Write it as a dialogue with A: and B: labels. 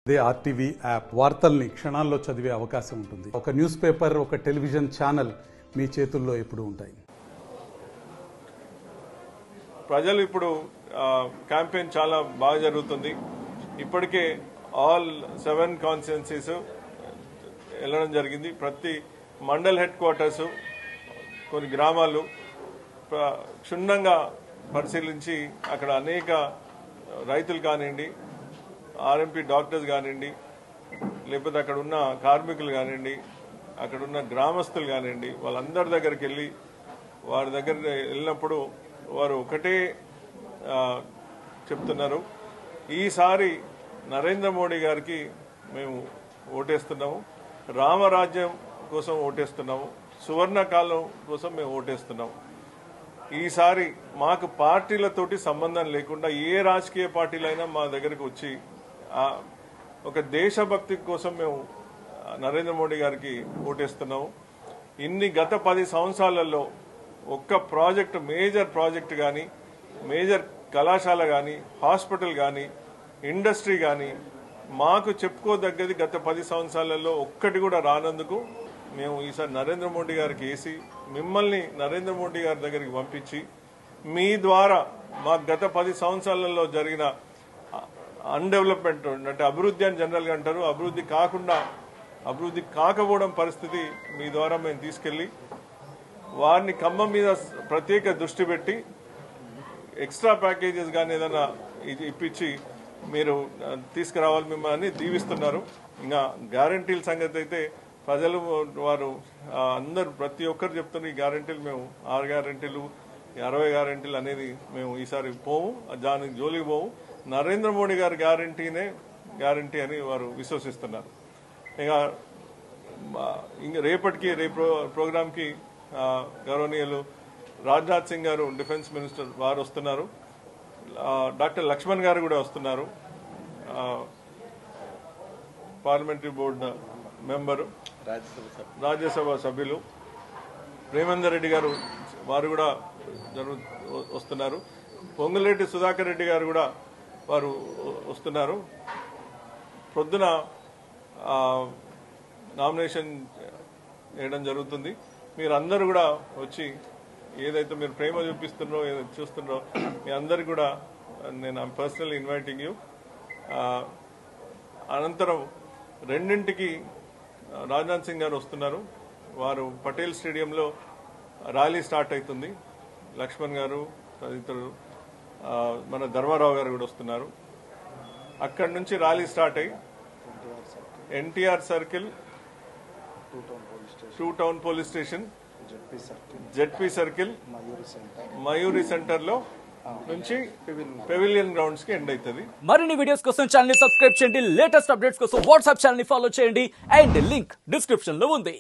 A: They RTV app వార్తల్ని క్షణాల్లో చదివే అవకాశం ఉంటుంది. ఒక న్యూస్ పేపర్, ఒక టెలివిజన్ ఛానల్ మీ చేతుల్లో ఎప్పుడూ ఉంటాయి.
B: ప్రజలు ఇప్పుడు క్యాంపెయిన్ చాలా బాగా జరుగుతుంది. ఇప్పటికే ఆల్ 7 కాన్స్టిట్యుయెన్సీస్ వెళ్ళడం జరిగింది. ప్రతి మండల్ హెడ్ క్వార్టర్స్, కొన్ని గ్రామాలు క్షుణ్ణంగా పరిశీలించి అక్కడ అనేక రైతులు కానివ్వండి, ఆర్ఎంపీ డాక్టర్స్ కానివ్వండి, లేకపోతే అక్కడ ఉన్న కార్మికులు కానివ్వండి, అక్కడ ఉన్న గ్రామస్తులు కానివ్వండి, వాళ్ళందరి దగ్గరికి వెళ్ళి వారి దగ్గర వెళ్ళినప్పుడు వారు ఒకటే చెప్తున్నారు, ఈసారి నరేంద్ర మోడీ గారికి మేము ఓటేస్తున్నాము, రామరాజ్యం కోసం ఓటేస్తున్నాము, సువర్ణకాలం కోసం మేము ఓటేస్తున్నాము. ఈసారి మాకు పార్టీలతోటి సంబంధం లేకుండా ఏ రాజకీయ పార్టీలైనా మా దగ్గరకు వచ్చి ఒక దేశభక్తి కోసం మేము నరేంద్ర మోడీ గారికి ఓటేస్తున్నాము. గత 10 సంవత్సరాలలో ఒక్క ప్రాజెక్ట్, మేజర్ ప్రాజెక్ట్ కానీ, మేజర్ కళాశాల కానీ, హాస్పిటల్ కానీ, ఇండస్ట్రీ కానీ మాకు చెప్పుకోదగ్గది గత 10 సంవత్సరాలలో ఒక్కటి కూడా రానందుకు మేము ఈసారి నరేంద్ర మోడీ గారికి వేసి మిమ్మల్ని నరేంద్ర మోడీ గారి దగ్గరికి పంపించి మీ ద్వారా మాకు గత 10 సంవత్సరాలలో జరిగిన అన్డెవలప్మెంట్ అంటే అభివృద్ధి అని జనరల్గా అంటారు, అభివృద్ధి కాకపోవడం పరిస్థితి మీ ద్వారా మేము తీసుకెళ్లి వారిని ఖమ్మం మీద ప్రత్యేక దృష్టి పెట్టి ఎక్స్ట్రా ప్యాకేజెస్ కానీ ఏదైనా ఇప్పించి మీరు తీసుకురావాలి మిమ్మల్ని దీవిస్తున్నారు. ఇంకా గ్యారంటీల సంగతి అయితే ప్రజలు వారు అందరూ ప్రతి ఒక్కరు చెప్తున్నారు, ఈ గ్యారంటీలు మేము 6 గ్యారంటీలు 60 గ్యారంటీలు అనేది మేము ఈసారి పోము, దానికి జోలికి పోము, నరేంద్ర మోడీ గారి గ్యారంటీ అని వారు విశ్వసిస్తున్నారు. ఇంకా రేపటికి ప్రోగ్రాంకి గౌరవనీయులు రాజ్నాథ్ సింగ్ గారు, డిఫెన్స్ మినిస్టర్ వారు వస్తున్నారు. డాక్టర్ లక్ష్మణ్ గారు కూడా వస్తున్నారు, పార్లమెంటరీ బోర్డు మెంబరు, రాజ్యసభ సభ్యులు. ప్రేమేందర్ రెడ్డి గారు వారు కూడా వస్తున్నారు. పొంగులేటి సుధాకర్ రెడ్డి గారు కూడా వారు వస్తున్నారు. పొద్దున నామినేషన్ వేయడం జరుగుతుంది. మీరందరూ కూడా వచ్చి ఏదైతే మీరు ప్రేమ చూపిస్తున్నారో, ఏదైతే చూస్తున్నారో మీ అందరికి కూడా నేను పర్సనల్ ఇన్వైటింగ్ యూ. అనంతరం 2ంటికి రాజ్నాథ్ సింగ్ గారు వస్తున్నారు. వారు పటేల్ స్టేడియంలో ర్యాలీ స్టార్ట్ అవుతుంది. లక్ష్మణ్ గారు తదితరులు, మన ధర్మారావు గారు కూడా వస్తున్నారు. అక్కడి నుంచి ర్యాలీ స్టార్ట్ అయ్యి NTR circle, 2 town police station, ZP circle, Mayuri centre లో నుంచి పెవిలియన్ గ్రౌండ్స్ కి ఎండ్ అవుతుంది.
C: మరిన్ని వీడియోస్ కోసం ఛానల్ ని సబ్స్క్రైబ్ చేయండి. లేటెస్ట్ అప్డేట్స్ కోసం వాట్సాప్ ఛానల్ ని ఫాలో చేయండి. అండ్ లింక్ డిస్క్రిప్షన్ లో ఉంది.